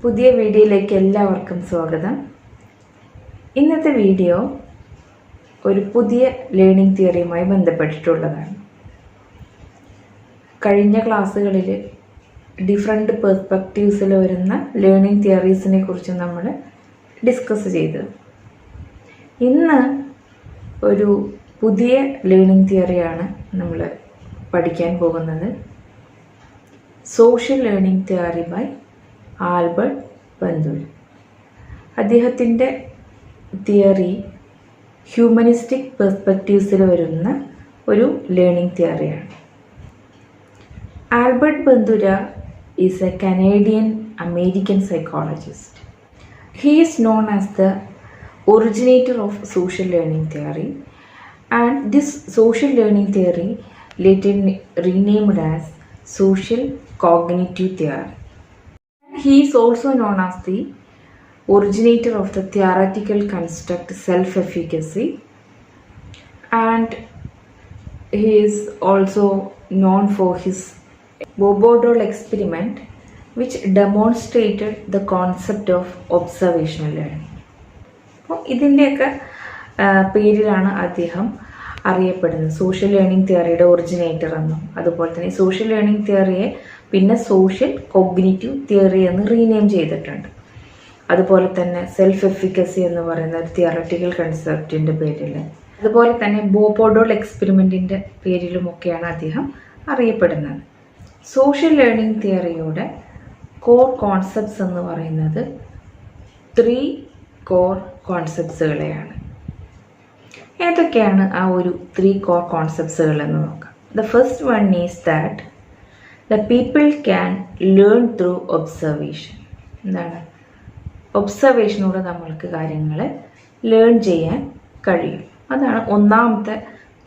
പുതിയ വീഡിയോയിലേക്ക് എല്ലാവർക്കും സ്വാഗതം. ഇന്നത്തെ വീഡിയോ ഒരു പുതിയ ലേണിംഗ് തിയറിയുമായി ബന്ധപ്പെട്ടിട്ടുള്ളതാണ്. കഴിഞ്ഞ ക്ലാസ്സുകളിൽ ഡിഫറെൻറ്റ് പെർസ്പെക്റ്റീവ്സിൽ വരുന്ന ലേണിംഗ് തിയറീസിനെ കുറിച്ച് നമ്മൾ ഡിസ്കസ് ചെയ്തു. ഇന്ന് ഒരു പുതിയ ലേണിംഗ് തിയറിയാണ് നമ്മൾ പഠിക്കാൻ പോകുന്നത്. Social learning theory by Albert Bandura. അദ്ദേഹത്തിൻ്റെ തിയറി ഹ്യൂമനിസ്റ്റിക് പെർസ്പെക്റ്റീവ്സിൽ വരുന്ന ഒരു ലേണിംഗ് തിയറിയാണ്. Albert Bandura is a Canadian American psychologist. He is known as the originator of social learning theory, and this social learning theory later renamed as social cognitive theory. He is also known as the originator of the theoretical construct self-efficacy, and he is also known for his Bobo-Doll experiment, which demonstrated the concept of observational learning. അപ്പോൾ ഇതിൻ്റെയൊക്കെ പേരിലാണ് അദ്ദേഹം അറിയപ്പെടുന്നത്. Social learning തിയറിയുടെ originator എന്നും, അതുപോലെ തന്നെ social learning തിയറിയെ പിന്നെ social cognitive theory എന്ന് റീനെയിം ചെയ്തിട്ടുണ്ട്. അതുപോലെ തന്നെ സെൽഫ് എഫിക്കസി എന്ന് പറയുന്ന ഒരു തിയററ്റിക്കൽ കൺസെപ്റ്റിൻ്റെ പേരിൽ, അതുപോലെ തന്നെ ബോബോ-ഡോൾ എക്സ്പെരിമെൻറ്റിൻ്റെ പേരിലുമൊക്കെയാണ് അദ്ദേഹം അറിയപ്പെടുന്നത്. സോഷ്യൽ ലേണിംഗ് തിയറിയുടെ കോർ കോൺസെപ്റ്റ്സ് എന്ന് പറയുന്നത് 3 കോർ കോൺസെപ്റ്റ്സുകളെയാണ്. ഏതൊക്കെയാണ് ആ ഒരു 3 കോർ കോൺസെപ്റ്റ്സുകൾ എന്ന് നോക്കാം. The first one is that the people can learn through observation. എന്താണ്? ഒബ്സർവേഷനോട് നമ്മൾക്ക് കാര്യങ്ങൾ ലേൺ ചെയ്യാൻ കഴിയും. അതാണ് ഒന്നാമത്തെ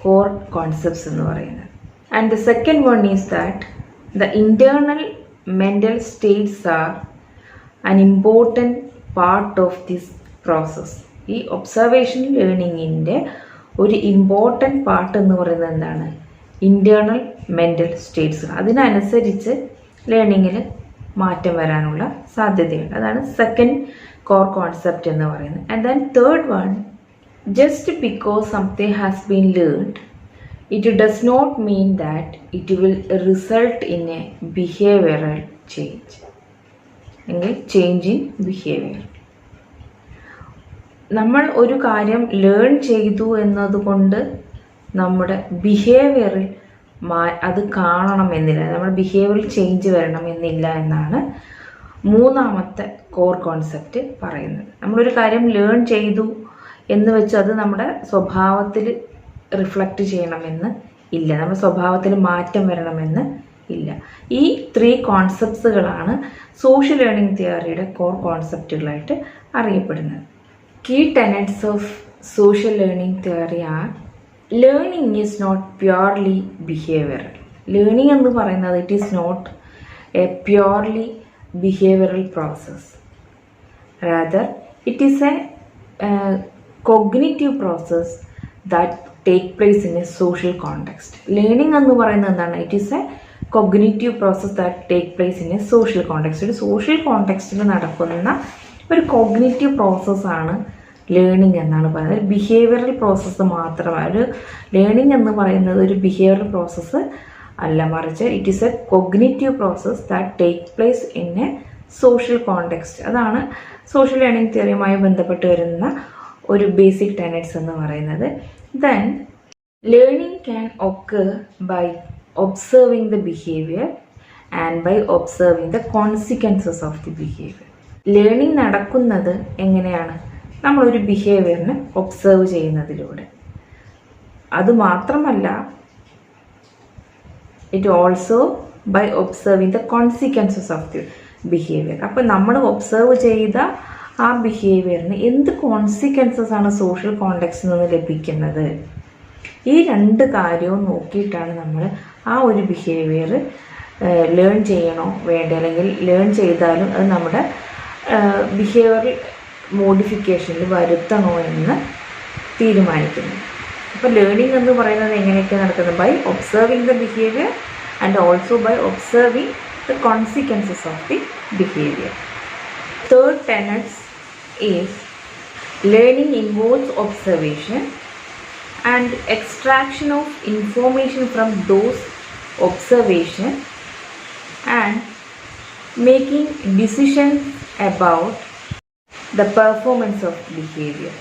കോർ കോൺസെപ്റ്റ്സ് എന്ന് പറയുന്നത്. And the second one is that the internal mental states are an important part of this process. ഈ ഒബ്സർവേഷൻ ലേണിങ്ങിൻ്റെ ഒരു ഇമ്പോർട്ടൻറ്റ് പാർട്ട് എന്ന് പറയുന്നത് എന്താണ്? Internal mental States. അതിനനുസരിച്ച് ലേണിങ്ങിൽ മാറ്റം വരാനുള്ള സാധ്യതയുണ്ട്. അതാണ് സെക്കൻഡ് കോർ കോൺസെപ്റ്റ് എന്ന് പറയുന്നത്. And then third one, just because something has been learned, it does not mean that it will result in a behavioral change. Change in behavior. നമ്മൾ ഒരു കാര്യം ലേൺ ചെയ്തു എന്നതുകൊണ്ട് നമ്മുടെ ബിഹേവിയറിൽ അത് കാണണമെന്നില്ല, നമ്മുടെ ബിഹേവിയറിൽ ചേഞ്ച് വരണമെന്നില്ല എന്നാണ് മൂന്നാമത്തെ കോർ കോൺസെപ്റ്റ് പറയുന്നത്. നമ്മളൊരു കാര്യം ലേൺ ചെയ്തു എന്ന് വെച്ച് അത് നമ്മുടെ സ്വഭാവത്തിൽ റിഫ്ലക്റ്റ് ചെയ്യണമെന്ന് ഇല്ല, നമ്മുടെ സ്വഭാവത്തിൽ മാറ്റം വരണമെന്ന് ഇല്ല. ഈ 3 കോൺസെപ്റ്റ്സുകളാണ് സോഷ്യൽ ലേണിംഗ് തിയറിയുടെ കോർ കോൺസെപ്റ്റുകളായിട്ട് അറിയപ്പെടുന്നത്. Key tenets of social learning theory are: learning is not purely behavioural. Learning എന്ന് പറയുന്നത് it is not a purely behavioural process. Rather it is a cognitive process that take place in a social context. Learning എന്ന് പറയുന്നത് എന്താണ്? It is a cognitive process that take place in a social context. ഒരു social കോണ്ടെക്സ്റ്റിൽ നടക്കുന്ന ഒരു cognitive പ്രോസസ്സാണ് learning എന്നാണ് പറയുന്നത്. ഒരു ബിഹേവിയറൽ പ്രോസസ്സ് മാത്രമല്ല. ഒരു ലേണിംഗ് എന്ന് പറയുന്നത് ഒരു ബിഹേവിയറൽ പ്രോസസ്സ് അല്ല, മറിച്ച് it is a cognitive process that take place in a social context. അതാണ് സോഷ്യൽ ലേണിംഗ് തിയറിയുമായി ബന്ധപ്പെട്ട് വരുന്ന ഒരു ബേസിക് ടെനറ്റ്സ് എന്ന് പറയുന്നത്. Then learning can occur by observing the behaviour and by observing the consequences of the behaviour. Learning നടക്കുന്നത് എങ്ങനെയാണ്? നമ്മളൊരു ബിഹേവിയറിനെ ഒബ്സർവ് ചെയ്യുന്നതിലൂടെ. അതുമാത്രമല്ല, it also by observing the consequences of the behaviour. അപ്പോൾ നമ്മൾ ഒബ്സർവ് ചെയ്ത ആ ബിഹേവിയറിന് എന്ത് കോൺസിക്വൻസസ് ആണ് സോഷ്യൽ കോണ്ടെക്സ്റ്റിൽ നിന്ന് ലഭിക്കുന്നത്? ഈ 2 കാര്യവും നോക്കിയിട്ടാണ് നമ്മൾ ആ ഒരു ബിഹേവിയർ ലേൺ ചെയ്യണോ വേണ്ട, അല്ലെങ്കിൽ ലേൺ ചെയ്താലും അത് നമ്മുടെ ബിഹേവിയറൽ മോഡിഫിക്കേഷനിൽ വരുത്തണോ എന്ന് തീരുമാനിക്കുന്നു. അപ്പോൾ ലേണിംഗ് എന്ന് പറയുന്നത് എങ്ങനെയൊക്കെ നടക്കുന്നത്? By observing the behaviour and also by observing the consequences of the behavior. third tenet is learning involves observation and extraction of information from those observation and making decisions about the performance of behavior.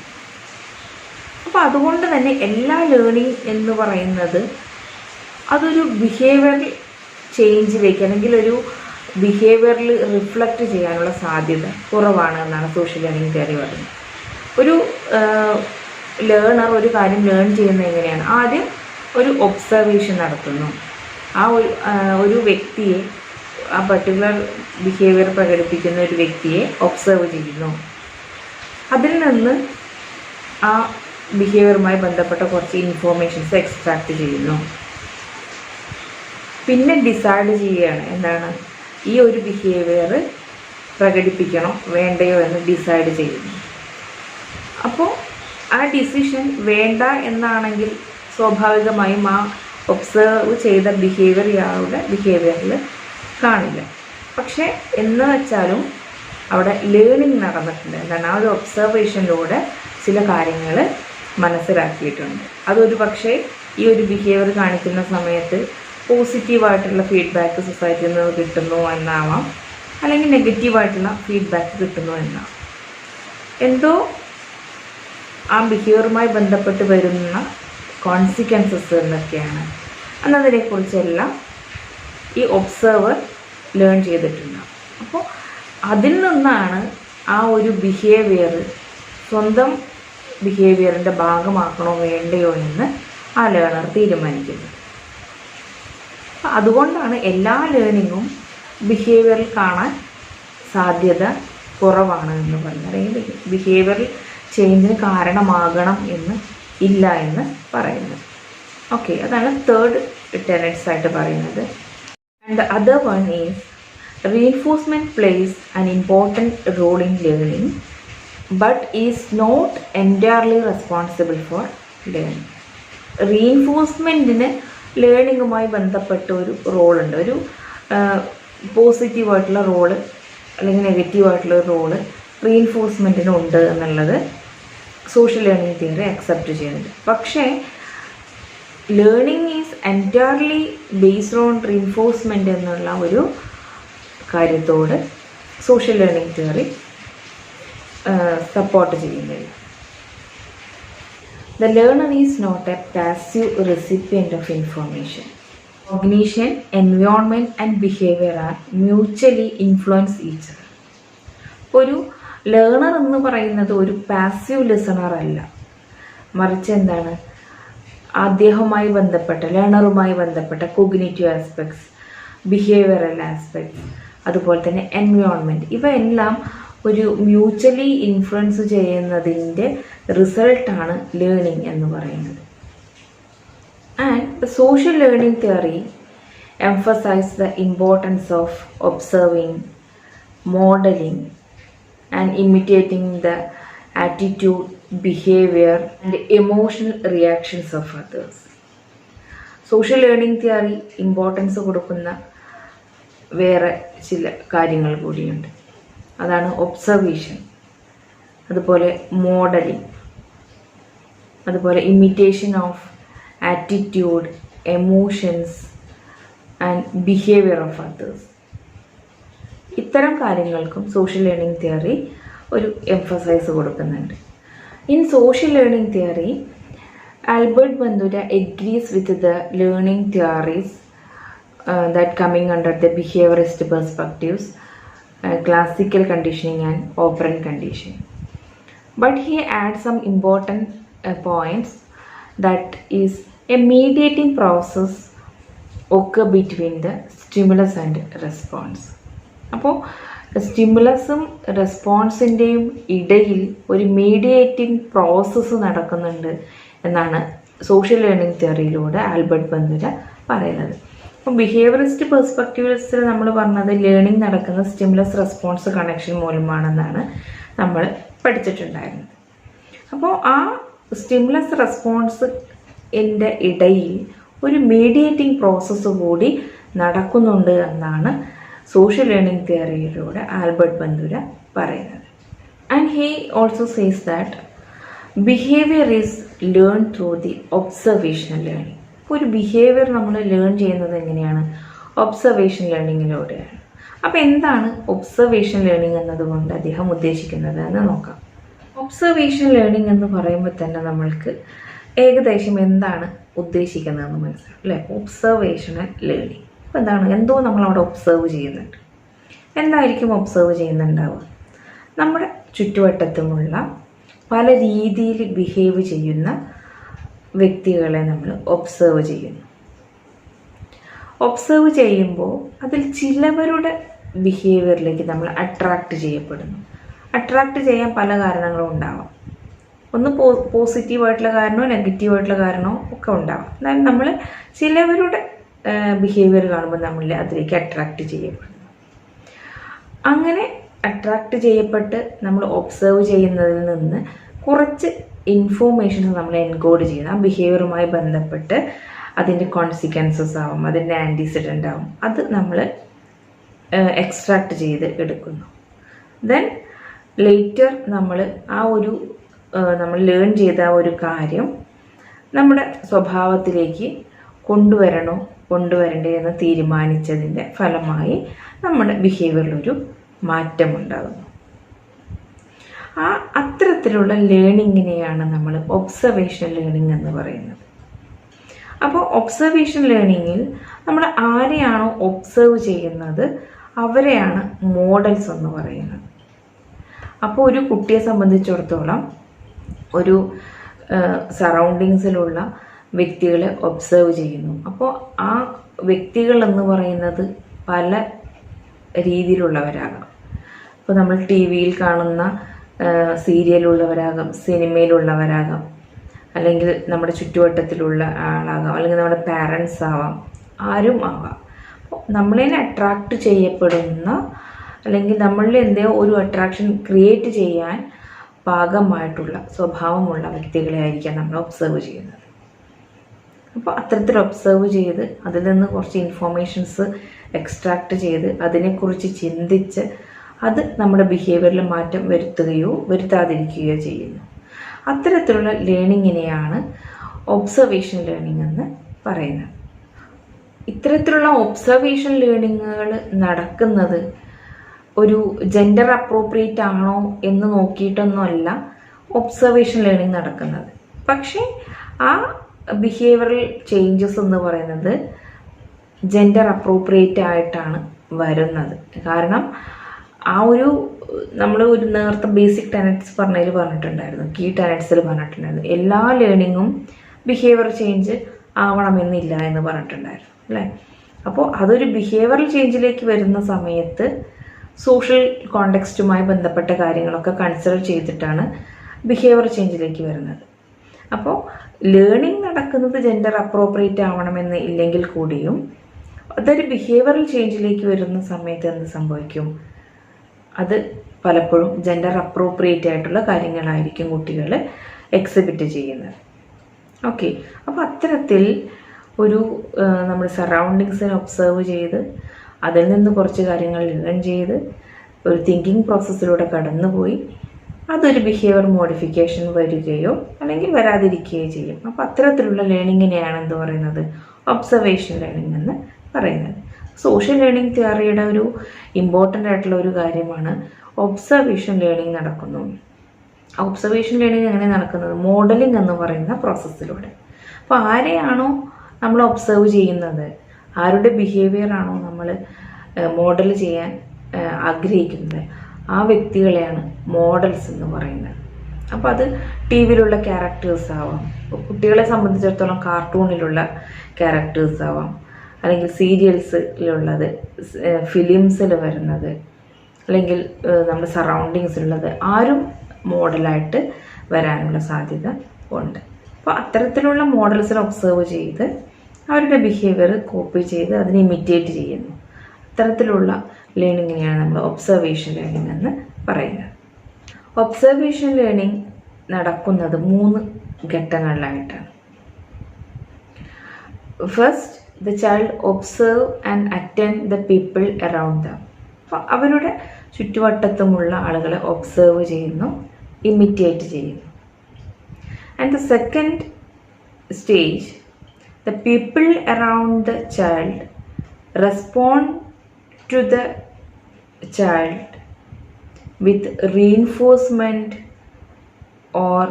അപ്പോൾ അതുകൊണ്ട് തന്നെ എല്ലാ learning എന്ന് പറയുന്നത് അതൊരു behavioural ചേഞ്ചിലേക്ക് അല്ലെങ്കിൽ ഒരു ബിഹേവിയറിൽ reflect ചെയ്യാനുള്ള സാധ്യത കുറവാണ് എന്നാണ് സോഷ്യൽ ലേണിംഗ് തിയറി പറയുന്നത്. ഒരു ലേണർ ഒരു കാര്യം ലേൺ ചെയ്യുന്നത് എങ്ങനെയാണ്? ആദ്യം ഒരു ഒബ്സർവേഷൻ നടത്തുന്നു. ആ ഒരു വ്യക്തിയെ, ആ പർട്ടിക്കുലർ ബിഹേവിയർ പ്രകടിപ്പിക്കുന്ന ഒരു വ്യക്തിയെ ഒബ്സർവ് ചെയ്യുന്നു. അതിൽ നിന്ന് ആ ബിഹേവിയറുമായി ബന്ധപ്പെട്ട കുറച്ച് ഇൻഫോർമേഷൻസ് എക്സ്ട്രാക്ട് ചെയ്യുന്നു. പിന്നെ ഡിസൈഡ് ചെയ്യുകയാണ് എന്താണ് ഈ ഒരു ബിഹേവിയർ പ്രകടിപ്പിക്കണോ വേണ്ടയോ എന്ന് ഡിസൈഡ് ചെയ്യുന്നു. അപ്പോൾ ആ ഡിസിഷൻ വേണ്ട എന്നാണെങ്കിൽ സ്വാഭാവികമായും ആ ഒബ്സർവ് ചെയ്ത ബിഹേവിയർ ഇയാളുടെ ബിഹേവിയറിൽ കാണില്ല. പക്ഷേ എന്ന് വെച്ചാലും അവിടെ ലേണിംഗ് നടന്നിട്ടുണ്ട്. എന്താണ് ആ ഒരു ഒബ്സർവേഷനിലൂടെ ചില കാര്യങ്ങൾ മനസ്സിലാക്കിയിട്ടുണ്ട്. അതൊരു പക്ഷേ ഈ ഒരു ബിഹേവിയർ കാണിക്കുന്ന സമയത്ത് പോസിറ്റീവായിട്ടുള്ള ഫീഡ്ബാക്ക് സൊസൈറ്റിയിൽ നിന്ന് കിട്ടുന്നു എന്നാവാം, അല്ലെങ്കിൽ നെഗറ്റീവായിട്ടുള്ള ഫീഡ്ബാക്ക് കിട്ടുന്നു എന്നാവാം. എന്തോ ആ ബിഹേവിയറുമായി ബന്ധപ്പെട്ട് വരുന്ന കോൺസിക്വൻസസ് എന്തൊക്കെയാണ് എന്നതിനെക്കുറിച്ചെല്ലാം ഈ ഒബ്സർവർ ലേൺ ചെയ്തിട്ടുണ്ടാകും. അപ്പോൾ അതിൽ നിന്നാണ് ആ ഒരു ബിഹേവിയർ സ്വന്തം ബിഹേവിയറിൻ്റെ ഭാഗമാക്കണോ വേണ്ടയോ എന്ന് ആ ലേണർ തീരുമാനിക്കുന്നത്. അതുകൊണ്ടാണ് എല്ലാ ലേണിങ്ങും ബിഹേവിയറിൽ കാണാൻ സാധ്യത കുറവാണ് എന്ന് പറയുന്നത്. അല്ലെങ്കിൽ ബിഹേവിയറൽ ചേഞ്ചിന് കാരണമാകണം എന്ന് ഇല്ല എന്ന് പറയുന്നത്. ഓക്കെ, അതാണ് തേർഡ് ടെനറ്റ്സ് ആയിട്ട് പറയുന്നത്. And the other one is reinforcement plays an important role in learning but is not entirely responsible for learning. റീഇൻഫോഴ്സ്മെൻറ്റിന് ലേണിങ്ങുമായി ബന്ധപ്പെട്ട ഒരു റോളുണ്ട്. ഒരു പോസിറ്റീവായിട്ടുള്ള റോള് അല്ലെങ്കിൽ നെഗറ്റീവായിട്ടുള്ള റോള് റീഇൻഫോഴ്സ്മെൻറ്റിനുണ്ട് എന്നുള്ളത് സോഷ്യൽ ലേണിംഗ് തിയറി അക്സെപ്റ്റ് ചെയ്യുന്നുണ്ട്. പക്ഷേ learning is entirely based on reinforcement എന്നുള്ള ഒരു കാര്യത്തോട് സോഷ്യൽ ലേണിംഗ് തിയറി സപ്പോർട്ട് ചെയ്യുന്നില്ല. The learner is not a passive recipient of information. Cognition, environment and behavior are mutually influence each other. ഒരു learner എന്ന് പറയുന്നത് ഒരു passive listener അല്ല, മറിച്ച് എന്താണ് അദ്ദേഹവുമായി ബന്ധപ്പെട്ട ലേണറുമായി ബന്ധപ്പെട്ട കോഗ്നിറ്റീവ് ആസ്പെക്ട്സ്, ബിഹേവിയറൽ ആസ്പെക്ട്സ്, അതുപോലെ തന്നെ എൻവയോൺമെൻറ്റ്, ഇവയെല്ലാം ഒരു മ്യൂച്വലി ഇൻഫ്ലുവൻസ് ചെയ്യുന്നതിൻ്റെ റിസൾട്ടാണ് ലേണിംഗ് എന്ന് പറയുന്നത്. And social learning theory emphasize the importance of observing, modeling and imitating the attitude, behavior and emotional reactions of others. Social learning theory importance കൊടുക്കുന്ന വേറെ ചില കാര്യങ്ങൾ കൂടിയുണ്ട്. അതാണ് ഒബ്സർവേഷൻ, അതുപോലെ മോഡലിംഗ്, അതുപോലെ imitation of attitude, emotions and behaviour of others. ഇത്തരം കാര്യങ്ങൾക്കും സോഷ്യൽ ലേണിംഗ് തിയറി ഒരു എംഫസൈസ് കൊടുക്കുന്നുണ്ട്. In social learning theory Albert Bandura agrees with the learning theories that coming under the behaviorist perspectives, classical conditioning and operant conditioning. But he adds some important points, that is a mediating process occur between the stimulus and response. അപ്പോൾ സ്റ്റിമുലസും റെസ്പോൺസിൻ്റെയും ഇടയിൽ ഒരു mediating process നടക്കുന്നുണ്ട് എന്നാണ് social learning തിയറിയിലൂടെ Albert Bandura പറയുന്നത്. അപ്പോൾ behaviourist പെർസ്പെക്റ്റീവ്സിൽ നമ്മൾ പറഞ്ഞത് learning നടക്കുന്ന സ്റ്റിമുലസ് റെസ്പോൺസ് കണക്ഷൻ മൂലമാണെന്നാണ് നമ്മൾ പഠിച്ചിട്ടുണ്ടായിരുന്നത്. അപ്പോൾ ആ സ്റ്റിമുലസ് റെസ്പോൺസിൻ്റെ ഇടയിൽ ഒരു മീഡിയേറ്റിംഗ് പ്രോസസ്സ് കൂടി നടക്കുന്നുണ്ട് എന്നാണ് സോഷ്യൽ ലേണിംഗ് തിയറിയിലൂടെ ആൽബർട്ട് ബന്ദുര പറയുന്നത്. And he also says that behaviour is learn through the observational learning. ഇപ്പോൾ ഒരു ബിഹേവിയർ നമ്മൾ ലേൺ ചെയ്യുന്നത് എങ്ങനെയാണ്? ഒബ്സർവേഷൻ ലേണിങ്ങിലൂടെയാണ്. അപ്പോൾ എന്താണ് ഒബ്സർവേഷൻ ലേണിംഗ് എന്നതുകൊണ്ട് അദ്ദേഹം ഉദ്ദേശിക്കുന്നത് എന്ന് നോക്കാം. ഒബ്സർവേഷൻ ലേണിംഗ് എന്ന് പറയുമ്പോൾ തന്നെ നമ്മൾക്ക് ഏകദേശം എന്താണ് ഉദ്ദേശിക്കുന്നതെന്ന് മനസ്സിലാവും അല്ലേ? Observational learning. അപ്പോൾ എന്താണ്? എന്തോ നമ്മളവിടെ ഒബ്സർവ് ചെയ്യുന്നുണ്ട്. എന്തായിരിക്കും ഒബ്സർവ് ചെയ്യുന്നുണ്ടാവുക? നമ്മുടെ ചുറ്റുവട്ടത്തുമുള്ള പല രീതിയിൽ ബിഹേവ് ചെയ്യുന്ന വ്യക്തികളെ നമ്മൾ ഒബ്സർവ് ചെയ്യുന്നു. ഒബ്സർവ് ചെയ്യുമ്പോൾ അതിൽ ചിലവരുടെ ബിഹേവിയറിലേക്ക് നമ്മൾ അട്രാക്റ്റ് ചെയ്യപ്പെടുന്നു. അട്രാക്റ്റ് ചെയ്യാൻ പല കാരണങ്ങളും ഉണ്ടാവാം. ഒന്ന് പോസിറ്റീവായിട്ടുള്ള കാരണമോ നെഗറ്റീവായിട്ടുള്ള കാരണമോ ഒക്കെ ഉണ്ടാവാം. എന്നാൽ നമ്മൾ ചിലവരുടെ ബിഹേവിയർ കാണുമ്പോൾ നമ്മൾ അതിലേക്ക് അട്രാക്റ്റ് ചെയ്യപ്പെടുന്നു. അങ്ങനെ അട്രാക്റ്റ് ചെയ്യപ്പെട്ട് നമ്മൾ ഒബ്സർവ് ചെയ്യുന്നതിൽ നിന്ന് കുറച്ച് ഇൻഫോർമേഷൻസ് നമ്മൾ എൻകോഡ് ചെയ്യുന്നു. ആ ബിഹേവിയറുമായി ബന്ധപ്പെട്ട് അതിൻ്റെ കോൺസിക്വൻസസ് ആവും, അതിൻ്റെ ആൻറ്റിസിഡൻ്റ് ആവും, അത് നമ്മൾ എക്സ്ട്രാക്റ്റ് ചെയ്ത് എടുക്കുന്നു. ദെൻ ലേറ്റർ നമ്മൾ ആ ഒരു നമ്മൾ ലേൺ ചെയ്ത ആ ഒരു കാര്യം നമ്മുടെ സ്വഭാവത്തിലേക്ക് കൊണ്ടുവരണ്ടേ എന്ന് തീരുമാനിച്ചതിൻ്റെ ഫലമായി നമ്മുടെ ബിഹേവിയറിലൊരു മാറ്റമുണ്ടാകുന്നു. അത്തരത്തിലുള്ള ലേണിങ്ങിനെയാണ് നമ്മൾ ഒബ്സർവേഷൻ ലേണിംഗ് എന്ന് പറയുന്നത്. അപ്പോൾ ഒബ്സർവേഷൻ ലേണിങ്ങിൽ നമ്മൾ ആരെയാണോ ഒബ്സർവ് ചെയ്യുന്നത് അവരെയാണ് മോഡൽസ് എന്ന് പറയുന്നത്. അപ്പോൾ ഒരു കുട്ടിയെ സംബന്ധിച്ചിടത്തോളം ഒരു സറൗണ്ടിങ്സിലുള്ള വ്യക്തികളെ ഒബ്സർവ് ചെയ്യുന്നു. അപ്പോൾ ആ വ്യക്തികൾ എന്ന് പറയുന്നത് പല രീതിയിലുള്ളവരാകാം. ഇപ്പോൾ നമ്മൾ ടി വിയിൽ കാണുന്ന സീരിയലുള്ളവരാകാം, സിനിമയിലുള്ളവരാകാം, അല്ലെങ്കിൽ നമ്മുടെ ചുറ്റുവട്ടത്തിലുള്ള ആളാകാം, അല്ലെങ്കിൽ നമ്മുടെ പാരൻസ് ആവാം, ആരും ആവാം. അപ്പോൾ നമ്മളതിനെ അട്രാക്റ്റ് ചെയ്യപ്പെടുന്ന അല്ലെങ്കിൽ നമ്മളിൽ എന്തോ ഒരു അട്രാക്ഷൻ ക്രിയേറ്റ് ചെയ്യാൻ പാകമായിട്ടുള്ള സ്വഭാവമുള്ള വ്യക്തികളെ ആയിരിക്കാം നമ്മൾ ഒബ്സർവ് ചെയ്യുന്നത്. അപ്പോൾ അത്തരത്തിൽ ഒബ്സർവ് ചെയ്ത് അതിൽ നിന്ന് കുറച്ച് ഇൻഫോർമേഷൻസ് എക്സ്ട്രാക്റ്റ് ചെയ്ത് അതിനെക്കുറിച്ച് ചിന്തിച്ച് അത് നമ്മുടെ ബിഹേവിയറിൽ മാറ്റം വരുത്തുകയോ വരുത്താതിരിക്കുകയോ ചെയ്യുന്നു. അത്തരത്തിലുള്ള ലേണിങ്ങിനെയാണ് ഒബ്സർവേഷൻ ലേണിംഗ് എന്ന് പറയുന്നത്. ഇത്തരത്തിലുള്ള ഒബ്സർവേഷൻ ലേണിങ്ങുകൾ നടക്കുന്നത് ഒരു ജെൻഡർ അപ്രോപ്രിയേറ്റ് ആണോ എന്ന് നോക്കിയിട്ടൊന്നുമല്ല ഒബ്സർവേഷൻ ലേണിംഗ് നടക്കുന്നത്. പക്ഷേ ആ ബിഹേവിയറൽ ചേഞ്ചസ് എന്ന് പറയുന്നത് ജെൻഡർ അപ്രോപ്രിയേറ്റ് ആയിട്ടാണ് വരുന്നത്. കാരണം ആ ഒരു നമ്മൾ ഒരു നേരത്തെ ബേസിക് ടെനറ്റ്സ് പറഞ്ഞിട്ടുണ്ടായിരുന്നു, കീ ടെനറ്റ്സിൽ പറഞ്ഞിട്ടുണ്ടായിരുന്നു, എല്ലാ ലേണിങ്ങും ബിഹേവിയർ ചേഞ്ച് ആവണമെന്നില്ല എന്ന് പറഞ്ഞിട്ടുണ്ടായിരുന്നു അല്ലേ? അപ്പോൾ അതൊരു ബിഹേവിയറൽ ചേഞ്ചിലേക്ക് വരുന്ന സമയത്ത് സോഷ്യൽ കോണ്ടെക്സ്റ്റുമായി ബന്ധപ്പെട്ട കാര്യങ്ങളൊക്കെ കൺസിഡർ ചെയ്തിട്ടാണ് ബിഹേവിയർ ചേഞ്ചിലേക്ക് വരുന്നത്. അപ്പോൾ ലേണിംഗ് നടക്കുന്നത് ജെൻഡർ അപ്രോപ്രിയേറ്റ് ആവണമെന്ന് ഇല്ലെങ്കിൽ കൂടിയും അതൊരു ബിഹേവിയറൽ ചേഞ്ചിലേക്ക് വരുന്ന സമയത്ത് എന്ത് സംഭവിക്കും? അത് പലപ്പോഴും ജെൻഡർ അപ്രോപ്രിയേറ്റ് ആയിട്ടുള്ള കാര്യങ്ങളായിരിക്കും കുട്ടികൾ എക്സിബിറ്റ് ചെയ്യുന്നത്. ഓക്കെ, അപ്പോൾ അത്തരത്തിൽ ഒരു നമ്മൾ സറൗണ്ടിങ്സിനെ ഒബ്സർവ് ചെയ്ത് അതിൽ നിന്ന് കുറച്ച് കാര്യങ്ങൾ ലേൺ ചെയ്ത് ഒരു തിങ്കിങ് പ്രോസസ്സിലൂടെ കടന്നുപോയി അതൊരു ബിഹേവിയർ മോഡിഫിക്കേഷൻ വരികയോ അല്ലെങ്കിൽ വരാതിരിക്കുകയോ ചെയ്യും. അപ്പോൾ അത്തരത്തിലുള്ള ലേണിങ്ങിനെയാണ് എന്ത് പറയുന്നത്? ഒബ്സർവേഷൻ ലേണിംഗ് എന്ന് പറയുന്നത്. സോഷ്യൽ ലേണിംഗ് തിയറിയുടെ ഒരു ഇമ്പോർട്ടൻ്റ് ആയിട്ടുള്ള ഒരു കാര്യമാണ് ഒബ്സർവേഷൻ ലേണിംഗ് നടക്കുന്നു. ഒബ്സർവേഷൻ ലേണിംഗ് എങ്ങനെ നടക്കുന്നത്? മോഡലിംഗ് എന്ന് പറയുന്ന പ്രോസസ്സിലൂടെ. അപ്പോൾ ആരെയാണോ നമ്മൾ ഒബ്സർവ് ചെയ്യുന്നത്, ആരുടെ ബിഹേവിയർ ആണോ നമ്മൾ മോഡൽ ചെയ്യാൻ ആഗ്രഹിക്കുന്നത്, ആ വ്യക്തികളെയാണ് മോഡൽസ് എന്ന് പറയുന്നത്. അപ്പോൾ അത് ടി വിയിലുള്ള ക്യാരക്ടേഴ്സ് ആവാം, കുട്ടികളെ സംബന്ധിച്ചിടത്തോളം കാർട്ടൂണിലുള്ള ക്യാരക്ടേഴ്സ് ആവാം, അല്ലെങ്കിൽ സീരിയൽസിലുള്ളത്, ഫിലിംസിൽ വരുന്നത്, അല്ലെങ്കിൽ നമ്മുടെ സറൗണ്ടിങ്സിലുള്ളത്, ആരും മോഡലായിട്ട് വരാനുള്ള സാധ്യത ഉണ്ട്. അപ്പോൾ അത്തരത്തിലുള്ള മോഡൽസിനെ ഒബ്സർവ് ചെയ്ത് അവരുടെ ബിഹേവിയർ കോപ്പി ചെയ്ത് അതിനെ ഇമിറ്റേറ്റ് ചെയ്യുന്നു. അത്തരത്തിലുള്ള ലേണിങ്ങിനെയാണ് നമ്മൾ ഒബ്സർവേഷൻ ലേണിംഗ് എന്ന് പറയുന്നത്. ഒബ്സർവേഷൻ ലേണിംഗ് നടക്കുന്നത് 3 ഘട്ടങ്ങളിലായിട്ടാണ്. First, the child observe and attend the people around them. അപ്പോൾ അവരുടെ ചുറ്റുവട്ടത്തുമുള്ള ആളുകളെ ഒബ്സർവ് ചെയ്യുന്നു, ഇമിറ്റേറ്റ് ചെയ്യുന്നു. And the second stage, the people around the child respond to the child with reinforcement or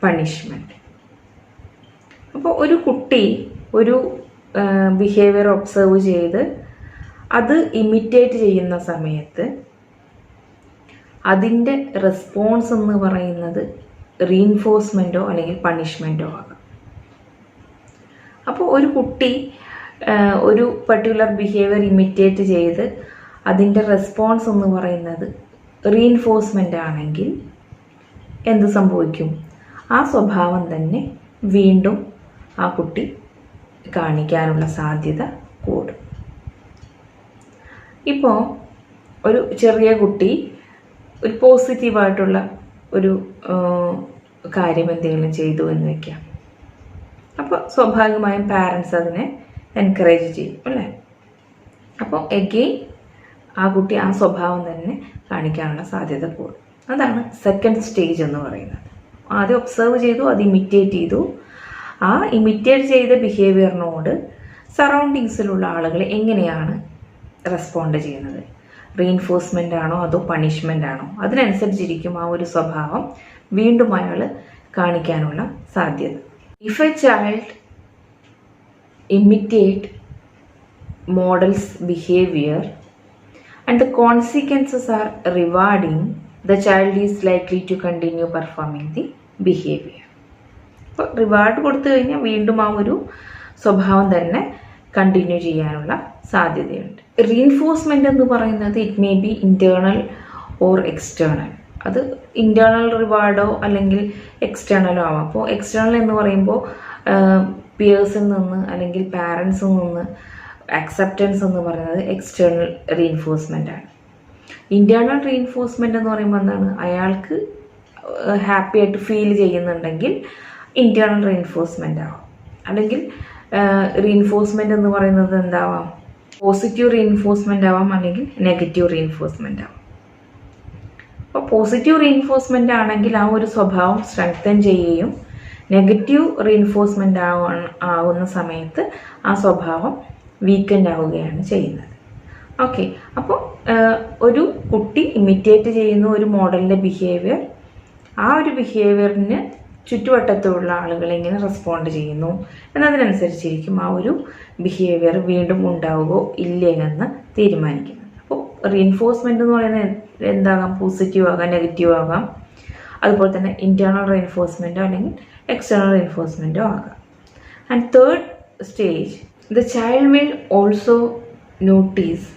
punishment. അപ്പോൾ ഒരു കുട്ടി ഒരു ബിഹേവിയർ ഒബ്സർവ് ചെയ്ത് അത് ഇമിറ്റേറ്റ് ചെയ്യുന്ന സമയത്ത് അതിൻ്റെ റെസ്പോൺസ് എന്ന് പറയുന്നത് റീഇൻഫോഴ്സ്മെൻറ്റോ അല്ലെങ്കിൽ പണിഷ്മെൻറ്റോ ആകാം. അപ്പോൾ ഒരു കുട്ടി ഒരു പർട്ടിക്കുലർ ബിഹേവിയർ ഇമിറ്റേറ്റ് ചെയ്ത് അതിൻ്റെ റെസ്പോൺസ് എന്ന് പറയുന്നത് റീഇൻഫോഴ്സ്മെൻ്റ് ആണെങ്കിൽ എന്ത് സംഭവിക്കും? ആ സ്വഭാവം തന്നെ വീണ്ടും ആ കുട്ടി കാണിക്കാനുള്ള സാധ്യത കൂടും. ഇപ്പോൾ ഒരു ചെറിയ കുട്ടി ഒരു പോസിറ്റീവായിട്ടുള്ള ഒരു കാര്യം എന്തെങ്കിലും ചെയ്തു എന്ന് വയ്ക്കാം. അപ്പോൾ സ്വാഭാവികമായും പാരൻസ് അതിനെ എൻകറേജ് ചെയ്യും അല്ലേ? അപ്പോൾ എഗെയിൻ ആ കുട്ടി ആ സ്വഭാവം തന്നെ കാണിക്കാനുള്ള സാധ്യത കൂടും. അതാണ് സെക്കൻഡ് സ്റ്റേജ് എന്ന് പറയുന്നത്. ആദ്യം ഒബ്സർവ് ചെയ്തു, അത് ഇമിറ്റേറ്റ് ചെയ്തു. ആ ഇമിറ്റേറ്റ് ചെയ്ത ബിഹേവിയറിനോട് സറൗണ്ടിങ്സിലുള്ള ആളുകൾ എങ്ങനെയാണ് റെസ്പോണ്ട് ചെയ്യുന്നത്? റീഇൻഫോഴ്സ്മെൻ്റ് ആണോ അതോ പണിഷ്മെൻ്റ് ആണോ? അതിനനുസരിച്ചിരിക്കും ആ ഒരു സ്വഭാവം വീണ്ടും അയാൾ കാണിക്കാനുള്ള സാധ്യത. If a child imitate model's behavior and the consequences are rewarding, the child is likely to continue performing the behavior. അപ്പോൾ റിവാർഡ് കൊടുത്തു കഴിഞ്ഞാൽ വീണ്ടും ആ ഒരു സ്വഭാവം തന്നെ കണ്ടിന്യൂ ചെയ്യാനുള്ള സാധ്യതയുണ്ട്. റീഇൻഫോഴ്സ്മെൻ്റ് എന്ന് പറയുന്നത് it may be internal or external. അത് ഇൻറ്റേർണൽ റിവാർഡോ അല്ലെങ്കിൽ എക്സ്റ്റേണലോ ആവാം. അപ്പോൾ എക്സ്റ്റേണൽ എന്ന് പറയുമ്പോൾ പിയേഴ്സിൽ നിന്ന് അല്ലെങ്കിൽ പാരൻസിൽ നിന്ന് അക്സെപ്റ്റൻസ് എന്ന് പറയുന്നത് എക്സ്റ്റേണൽ റീഇൻഫോഴ്സ്മെൻ്റ് ആണ്. ഇൻറ്റേർണൽ റീഇൻഫോഴ്സ്മെൻ്റ് എന്ന് പറയുമ്പോൾ എന്താണ്? അയാൾക്ക് ഹാപ്പി ആയിട്ട് ഫീൽ ചെയ്യുന്നുണ്ടെങ്കിൽ ഇൻറ്റേർണൽ റീഇൻഫോഴ്സ്മെൻ്റ് ആവാം. അല്ലെങ്കിൽ റീഇൻഫോഴ്സ്മെൻ്റ് എന്ന് പറയുന്നത് എന്താവാം? പോസിറ്റീവ് റീഇൻഫോഴ്സ്മെൻ്റ് ആവാം അല്ലെങ്കിൽ നെഗറ്റീവ് റീഇൻഫോഴ്സ്മെൻ്റ് ആവാം. അപ്പോൾ പോസിറ്റീവ് റീഇൻഫോഴ്സ്മെൻ്റ് ആണെങ്കിൽ ആ ഒരു സ്വഭാവം സ്ട്രെങ്തൻ ചെയ്യുകയും നെഗറ്റീവ് റീഇൻഫോഴ്സ്മെൻ്റ് ആവുന്ന സമയത്ത് ആ സ്വഭാവം വീക്കൻഡ് ആവുകയാണ് ചെയ്യുന്നത്. ഓക്കെ, അപ്പോൾ ഒരു കുട്ടി ഇമിറ്റേറ്റ് ചെയ്യുന്ന ഒരു മോഡലിൻ്റെ ബിഹേവിയർ, ആ ഒരു ബിഹേവിയറിന് ചുറ്റുവട്ടത്തുള്ള ആളുകൾ എങ്ങനെ റെസ്പോണ്ട് ചെയ്യുന്നു എന്നതിനനുസരിച്ചിരിക്കും ആ ഒരു ബിഹേവിയർ വീണ്ടും ഉണ്ടാവുകയോ ഇല്ലേ എന്ന് തീരുമാനിക്കുന്നത്. അപ്പോൾ റീഇൻഫോഴ്സ്മെൻ്റ് എന്ന് പറയുന്നത് എന്താകാം? പോസിറ്റീവ് ആകാം, നെഗറ്റീവ് ആകാം. അതുപോലെ തന്നെ ഇൻറ്റേർണൽ റീഇൻഫോഴ്സ്മെൻറ്റോ അല്ലെങ്കിൽ എക്സ്റ്റേണൽ റീഇൻഫോഴ്സ്മെൻറ്റോ ആകാം. And third stage, the child will also notice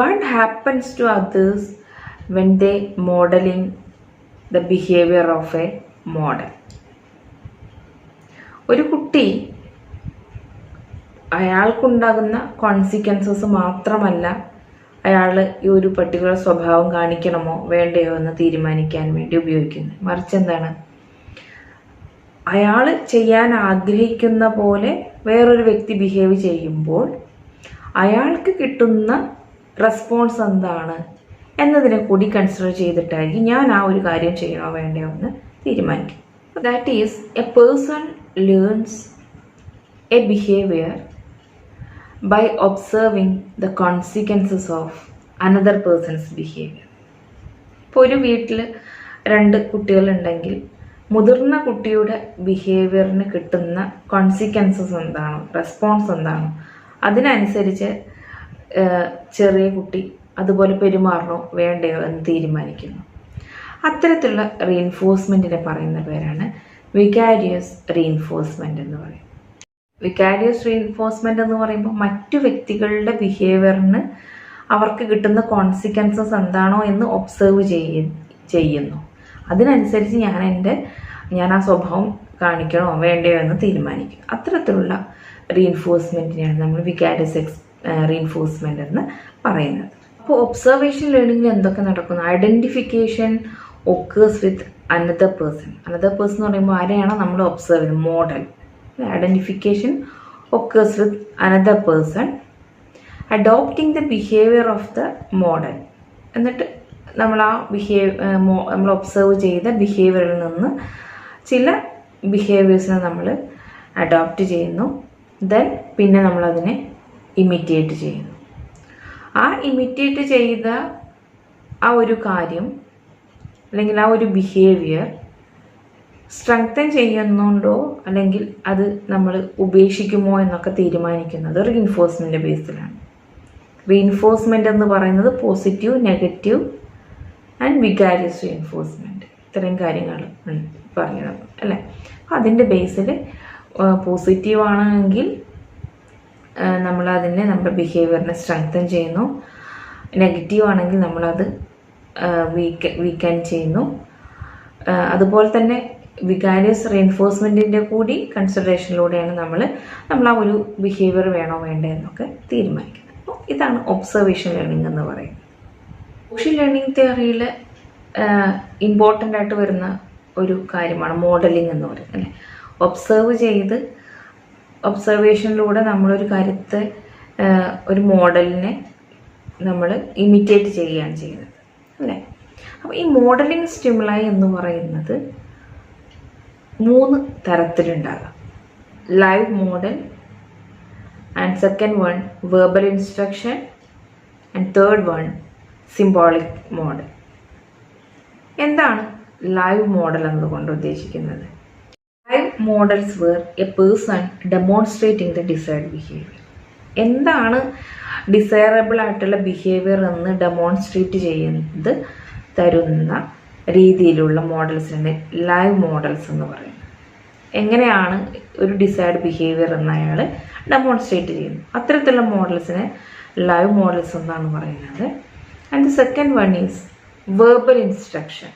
what happens to others when they modelling the behaviour of a model. ഒരു കുട്ടി അയാൾക്കുണ്ടാകുന്ന കോൺസിക്വൻസസ് മാത്രമല്ല അയാൾ ഈ ഒരു പർട്ടിക്കുലർ സ്വഭാവം കാണിക്കണമോ വേണ്ടയോ എന്ന് തീരുമാനിക്കാൻ വേണ്ടി ഉപയോഗിക്കുന്നത്. മറിച്ച് എന്താണ്? അയാൾ ചെയ്യാൻ ആഗ്രഹിക്കുന്ന പോലെ വേറൊരു വ്യക്തി ബിഹേവ് ചെയ്യുമ്പോൾ അയാൾക്ക് കിട്ടുന്ന റെസ്പോൺസ് എന്താണ് എന്നതിനെ കൂടി കൺസിഡർ ചെയ്തിട്ടായിരിക്കും ഞാൻ ആ ഒരു കാര്യം ചെയ്യണോ വേണ്ടയോ എന്ന് തീരുമാനിക്കും. That is A person learns A behaviour by observing the consequences of another person's behavior. ഇപ്പോൾ ഒരു വീട്ടിൽ 2 കുട്ടികളുണ്ടെങ്കിൽ മുതിർന്ന കുട്ടിയുടെ ബിഹേവിയറിന് കിട്ടുന്ന കോൺസിക്വൻസസ് എന്താണോ, റെസ്പോൺസ് എന്താണോ, അതിനനുസരിച്ച് ചെറിയ കുട്ടി അതുപോലെ പെരുമാറണോ വേണ്ടയോ എന്ന് തീരുമാനിക്കുന്നു. അത്തരത്തിലുള്ള റീഇൻഫോഴ്സ്മെൻറ്റിനെ പറയുന്ന പേരാണ് വികാരിയസ് റീഇൻഫോഴ്സ്മെൻറ്റ് എന്ന് പറയും. വികാരിയസ് റീഇൻഫോഴ്സ്മെൻ്റ് എന്ന് പറയുമ്പോൾ മറ്റു വ്യക്തികളുടെ ബിഹേവിയറിന് അവർക്ക് കിട്ടുന്ന കോൺസിക്വൻസസ് എന്താണോ എന്ന് ഒബ്സർവ് ചെയ്യുന്നു. അതിനനുസരിച്ച് ഞാൻ ആ സ്വഭാവം കാണിക്കണോ വേണ്ടയോ എന്ന് തീരുമാനിക്കും. അത്തരത്തിലുള്ള റീഇൻഫോഴ്സ്മെൻറ്റിനെയാണ് നമ്മൾ വികാരിയസ് റീഇൻഫോഴ്സ്മെൻ്റ് എന്ന് പറയുന്നത്. അപ്പോൾ ഒബ്സർവേഷൻ ലേണിങ്ങിൽ എന്തൊക്കെ നടക്കുന്നു? Identification occurs with another person. Another person എന്ന് പറയുമ്പോൾ ആരെയാണോ നമ്മൾ ഒബ്സർവ് ചെയ്യുന്നത്? Model. Identification occurs with another person adopting the behaviour of the model. എന്നിട്ട് നമ്മൾ ആ നമ്മൾ ഒബ്സർവ് ചെയ്ത ബിഹേവിയറിൽ നിന്ന് ചില ബിഹേവിയേഴ്സിനെ നമ്മൾ അഡോപ്റ്റ് ചെയ്യുന്നു. ദെൻ പിന്നെ നമ്മളതിനെ ഇമിറ്റേറ്റ് ചെയ്യുന്നു. ആ ഇമിറ്റേറ്റ് ചെയ്ത ആ ഒരു കാര്യം അല്ലെങ്കിൽ ആ ഒരു ബിഹേവിയർ സ്ട്രെങ്തൻ ചെയ്യുന്നുണ്ടോ അല്ലെങ്കിൽ അത് നമ്മൾ ഉപേക്ഷിക്കുമോ എന്നൊക്കെ തീരുമാനിക്കുന്നത് റീഇൻഫോഴ്സ്മെൻറ്റ് ബേസിലാണ്. റീഇൻഫോഴ്സ്മെൻ്റ് എന്ന് പറയുന്നത് positive, negative and vicarious reinforcement, ഇത്രയും കാര്യങ്ങൾ പറഞ്ഞത് അല്ലേ. അപ്പോൾ അതിൻ്റെ ബേസിൽ പോസിറ്റീവ് ആണെങ്കിൽ നമ്മളതിനെ നമ്മുടെ ബിഹേവിയറിനെ സ്ട്രെങ്തൻ ചെയ്യുന്നു. നെഗറ്റീവ് ആണെങ്കിൽ നമ്മളത് വീക്കൻ ചെയ്യുന്നു. അതുപോലെ തന്നെ വികാരിയസ് റീഇൻഫോഴ്സ്മെൻറ്റിൻ്റെ കൂടി കൺസിഡറേഷനിലൂടെയാണ് നമ്മൾ ആ ഒരു ബിഹേവിയർ വേണോ വേണ്ടേ എന്നൊക്കെ തീരുമാനിക്കുന്നത്. അപ്പോൾ ഇതാണ് ഒബ്സർവേഷൻ ലേണിംഗ് എന്ന് പറയുന്നത്. സോഷ്യൽ ലേണിംഗ് തിയറിയിൽ ഇമ്പോർട്ടൻ്റ് ആയിട്ട് വരുന്ന ഒരു കാര്യമാണ് മോഡലിംഗ് എന്ന് പറയുന്നത് അല്ലേ. ഒബ്സർവേഷനിലൂടെ നമ്മളൊരു കാര്യത്തെ ഒരു മോഡലിനെ നമ്മൾ ഇമിറ്റേറ്റ് ചെയ്യുകയാണ് ചെയ്യുന്നത് അല്ലേ. അപ്പോൾ ഈ മോഡലിംഗ് സ്റ്റിമുലായി എന്ന് പറയുന്നത് 3 തരത്തിലുണ്ടാകാം. Live model, and second one verbal instruction, and third one symbolic model. എന്താണ് ലൈവ് മോഡൽ എന്നതുകൊണ്ട് ഉദ്ദേശിക്കുന്നത്? Live models where a person demonstrating the desired behaviour. എന്താണ് ഡിസൈറബിൾ ആയിട്ടുള്ള ബിഹേവിയർ എന്ന് ഡെമോൺസ്ട്രേറ്റ് ചെയ്യുന്നത് തരുന്ന രീതിയിലുള്ള മോഡൽസിനെ ലൈവ് മോഡൽസ് എന്ന് പറയുന്നത്. എങ്ങനെയാണ് ഒരു ഡിസൈർഡ് ബിഹേവിയർ എന്ന് അയാൾ ഡെമോൺസ്ട്രേറ്റ് ചെയ്യുന്നു, അത്തരത്തിലുള്ള മോഡൽസിനെ ലൈവ് മോഡൽസ് എന്നാണ് പറയുന്നത്. And the second one is verbal instruction.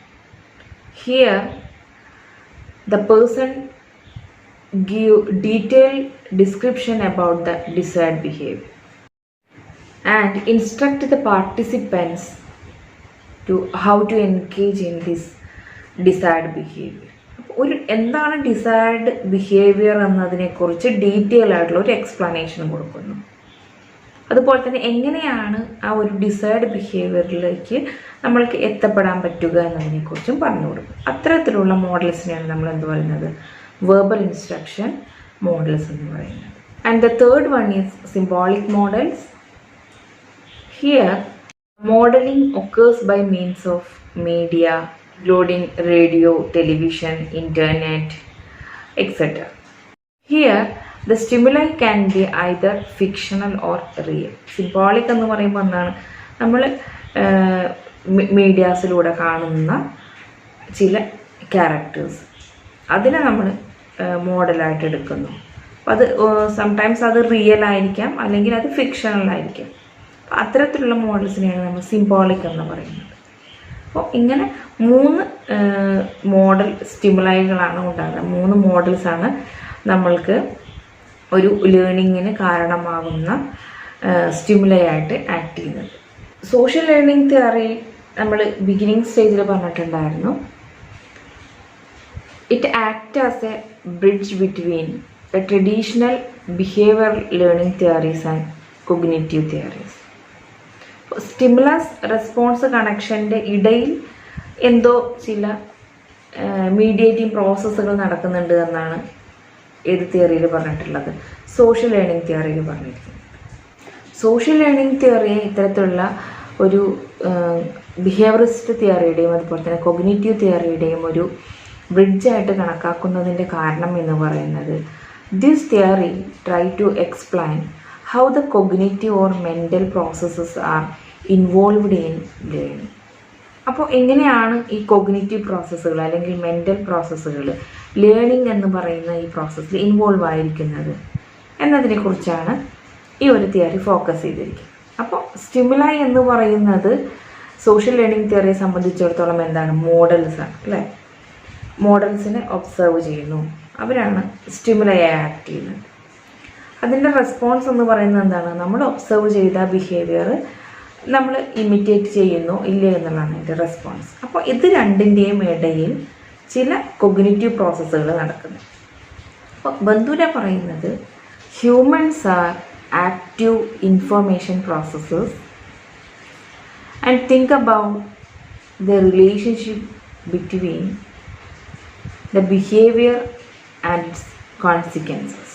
Here the person give detailed description about the desired behavior and instruct the participants to how to engage in this desired behavior. എന്താണ് desired behaviour എന്നതിനെക്കുറിച്ച് detail ആയിട്ടുള്ള ഒരു explanation കൊടുക്കുന്നു. അതുപോലെ തന്നെ എങ്ങനെയാണ് ആ ഒരു ഡിസൈർഡ് ബിഹേവിയറിലേക്ക് നമ്മൾക്ക് എത്തപ്പെടാൻ പറ്റുക എന്നതിനെക്കുറിച്ചും പറഞ്ഞു കൊടുക്കും. അത്തരത്തിലുള്ള മോഡൽസിനെയാണ് നമ്മൾ എന്ത് പറയുന്നത്? വെർബൽ ഇൻസ്ട്രക്ഷൻ മോഡൽസ് എന്ന് പറയുന്നത്. And the third one is symbolic models. Here modelling occurs by means of media including radio, television, internet etcetera. Here the stimuli can be either fictional or real. Symbolic എന്ന് പറയുമ്പോൾ എന്താണ്? നമ്മൾ മീഡിയാസിലൂടെ കാണുന്ന ചില characters, അതിനെ നമ്മൾ മോഡലായിട്ട് എടുക്കുന്നു. അപ്പോൾ അത് സംടൈംസ് അത് റിയൽ ആയിരിക്കാം, അല്ലെങ്കിൽ അത് ഫിക്ഷണൽ ആയിരിക്കാം. അപ്പോൾ അത്തരത്തിലുള്ള മോഡൽസിനെയാണ് നമ്മൾ സിംബോളിക് എന്ന് പറയുന്നത്. അപ്പോൾ ഇങ്ങനെ 3 മോഡൽ സ്റ്റിമുലൈകളാണ് ഉണ്ടാകുക. 3 മോഡൽസാണ് നമ്മൾക്ക് ഒരു ലേണിങ്ങിന് കാരണമാകുന്ന സ്റ്റിമുലൈ ആയിട്ട് ആക്ട് ചെയ്യുന്നത്. സോഷ്യൽ ലേണിംഗ് തിയറി നമ്മൾ ബിഗിനിങ് സ്റ്റേജിൽ പറഞ്ഞിട്ടുണ്ടായിരുന്നു. It act as a bridge between a traditional behaviour learning theories and cognitive theories. Stimulus response കണക്ഷൻ്റെ ഇടയിൽ എന്തോ ചില മീഡിയേറ്റിംഗ് പ്രോസസ്സുകൾ നടക്കുന്നുണ്ട് എന്നാണ് ഏത് തിയറിയിൽ പറഞ്ഞിട്ടുള്ളത്? സോഷ്യൽ ലേണിംഗ് തിയറിയിൽ പറഞ്ഞിരിക്കുന്നത്. സോഷ്യൽ ലേണിംഗ് തിയറിയെ ഇത്തരത്തിലുള്ള ഒരു ബിഹേവിയറിസ്റ്റ് തിയറിയുടെയും അതുപോലെ തന്നെ കൊഗ്നിറ്റീവ് തിയറിയുടെയും ഒരു ബ്രിഡ്ജായിട്ട് കണക്കാക്കുന്നതിൻ്റെ കാരണം എന്ന് പറയുന്നത്, this theory try to explain how the cognitive or mental processes are involved in learning. അപ്പോൾ എങ്ങനെയാണ് ഈ കൊഗ്നിറ്റീവ് പ്രോസസ്സുകൾ അല്ലെങ്കിൽ മെൻ്റൽ പ്രോസസ്സുകൾ ലേണിംഗ് എന്ന് പറയുന്ന ഈ പ്രോസസ്സിൽ ഇൻവോൾവ് ആയിരിക്കുന്നത് എന്നതിനെക്കുറിച്ചാണ് ഈ ഒരു തിയറി ഫോക്കസ് ചെയ്തിരിക്കുന്നത്. അപ്പോൾ സ്റ്റിമുലൈ എന്ന് പറയുന്നത് സോഷ്യൽ ലേണിംഗ് തിയറിയെ സംബന്ധിച്ചിടത്തോളം എന്താണ്? മോഡൽസാണ് അല്ലേ. മോഡൽസിനെ ഒബ്സർവ് ചെയ്യുന്നു, അവരാണ് സ്റ്റിമുലൈ ആക്ട് ചെയ്യുന്നത്. അതിൻ്റെ റെസ്പോൺസ് എന്ന് പറയുന്നത് എന്താണ്? നമ്മൾ ഒബ്സർവ് ചെയ്ത ബിഹേവിയർ നമ്മൾ ഇമിറ്റേറ്റ് ചെയ്യുന്നു ഇല്ലേ എന്നുള്ളതാണ് അതിൻ്റെ റെസ്പോൺസ്. അപ്പോൾ ഇത് രണ്ടിൻ്റെയും ഇടയിൽ ചില കൊഗ്നിറ്റീവ് പ്രോസസ്സുകൾ നടക്കുന്നു. അപ്പോൾ ബന്ധുര പറയുന്നത് humans are active information processes, and think about the relationship between the behavior and its consequences.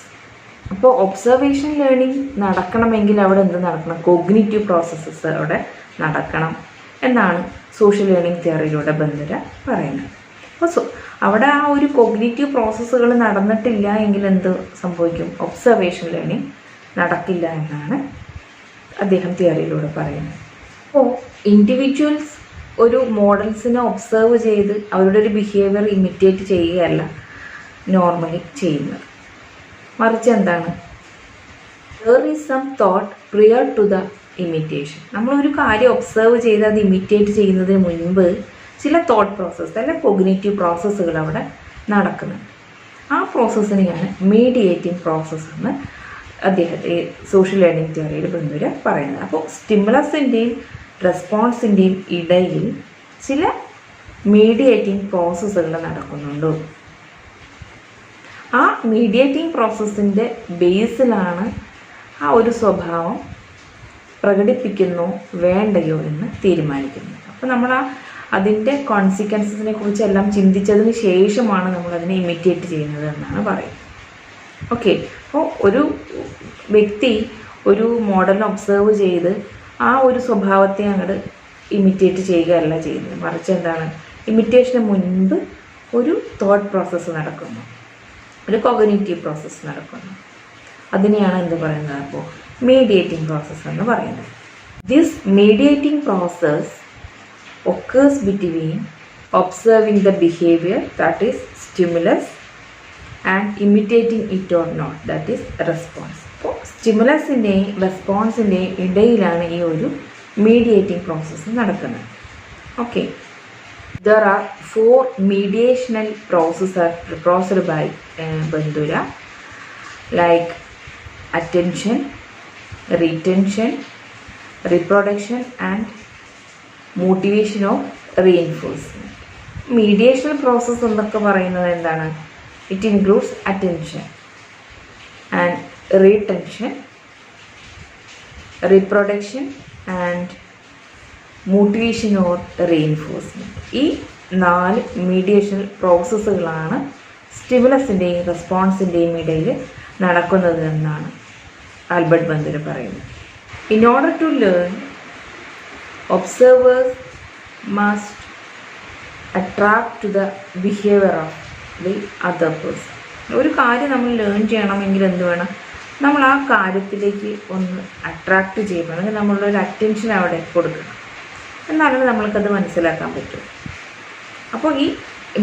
അപ്പോൾ ഒബ്സർവേഷൻ ലേണിംഗ് നടക്കണമെങ്കിൽ അവിടെ എന്ത് നടക്കണം? കോഗ്നിറ്റീവ് പ്രോസസ്സസ് അവിടെ നടക്കണം എന്നാണ് സോഷ്യൽ ലേണിംഗ് തിയറിയിലൂടെ ബന്ധുര പറയുന്നത്. അപ്പോൾ അവിടെ ആ ഒരു കോഗ്നിറ്റീവ് പ്രോസസ്സുകൾ നടന്നിട്ടില്ല എങ്കിൽ എന്ത് സംഭവിക്കും? ഒബ്സർവേഷൻ ലേണിംഗ് നടക്കില്ല എന്നാണ് അദ്ദേഹം തിയറിയിലൂടെ പറയുന്നത്. അപ്പോൾ ഇൻഡിവിജ്വൽസ് ഒരു മോഡൽസിനെ ഒബ്സർവ് ചെയ്ത് അവരുടെ ഒരു ബിഹേവിയർ ഇമിറ്റേറ്റ് ചെയ്യുകയല്ല നോർമലി ചെയ്യുന്നത്. മറിച്ച് എന്താണ്? There is some thought prior to the imitation. നമ്മളൊരു കാര്യം ഒബ്സർവ് ചെയ്ത് അത് ഇമിറ്റേറ്റ് ചെയ്യുന്നതിന് മുൻപ് ചില തോട്ട് പ്രോസസ്സ് അല്ലെ കോഗ്നിറ്റീവ് പ്രോസസ്സുകൾ അവിടെ നടക്കുന്നുണ്ട്. ആ പ്രോസസ്സിനെയാണ് മീഡിയേറ്റിംഗ് പ്രോസസ്സ് എന്ന് അദ്ദേഹത്തെ സോഷ്യൽ ലേണിംഗ് തിയറിയിൽ ബന്ധുര പറയുന്നത്. അപ്പോൾ സ്റ്റിമുലസിൻ്റെയും റെസ്പോൺസിൻ്റെയും ഇടയിൽ ചില മീഡിയേറ്റിംഗ് പ്രോസസ്സുകൾ നടക്കുന്നുണ്ട്. ആ മീഡിയേറ്റിംഗ് പ്രോസസ്സിൻ്റെ ബേസിലാണ് ആ ഒരു സ്വഭാവം പ്രകടിപ്പിക്കുന്നോ വേണ്ടയോ എന്ന് തീരുമാനിക്കുന്നത്. അപ്പോൾ നമ്മൾ അതിൻ്റെ കോൺസിക്വൻസസിനെ കുറിച്ചെല്ലാം ചിന്തിച്ചതിന് ശേഷമാണ് നമ്മളതിനെ ഇമിറ്റേറ്റ് ചെയ്യുന്നത് എന്നാണ് പറയുന്നത്. ഓക്കെ, അപ്പോൾ ഒരു വ്യക്തി ഒരു മോഡലിനെ ഒബ്സർവ് ചെയ്ത് ആ ഒരു സ്വഭാവത്തെ അങ്ങോട്ട് ഇമിറ്റേറ്റ് ചെയ്യുകയല്ല ചെയ്യുന്നത്. മറിച്ച് എന്താണ്? ഇമിറ്റേഷന് മുൻപ് ഒരു തോട്ട് പ്രോസസ്സ് നടക്കുന്നു, ഒരു കോഗ്നിറ്റീവ് പ്രോസസ്സ് നടക്കുന്നു. അതിനെയാണ് എന്ത് പറയുന്നത്? അപ്പോൾ മീഡിയേറ്റിംഗ് പ്രോസസ്സ് എന്ന് പറയുന്നത്. This mediating process occurs between observing the behavior, that is stimulus, and imitating it or not, that is response. അപ്പോൾ സ്റ്റിമുലസിൻ്റെയും റെസ്പോൺസിൻ്റെയും ഇടയിലാണ് ഈ ഒരു മീഡിയേറ്റിംഗ് പ്രോസസ്സ് നടക്കുന്നത്. Okay, there are 4 mediational processes proposed by Bandura, like attention, retention, reproduction and motivation of reinforcement. Mediational process എന്നൊക്കെ പറയുന്നത് എന്താണ്? It includes attention and retention, reproduction and motivation or reinforcement. ഈ 4 mediational പ്രോസസ്സുകളാണ് സ്റ്റിമുലസിൻ്റെയും റെസ്പോൺസിൻ്റെയും ഇടയിൽ നടക്കുന്നത് എന്നാണ് ആൽബർട്ട് ബന്ദുര പറയുന്നത്. In order to learn, observers must attract to the behavior of the other person. ഒരു കാര്യം നമ്മൾ ലേൺ ചെയ്യണമെങ്കിൽ എന്ത് വേണം? നമ്മൾ ആ കാര്യത്തിലേക്ക് ഒന്ന് അട്രാക്റ്റ് ചെയ്യണം, അല്ലെങ്കിൽ നമ്മളൊരു അറ്റൻഷൻ അവിടെ കൊടുക്കണം. എന്നാലും നമ്മൾക്കത് മനസ്സിലാക്കാൻ പറ്റും. അപ്പോൾ ഈ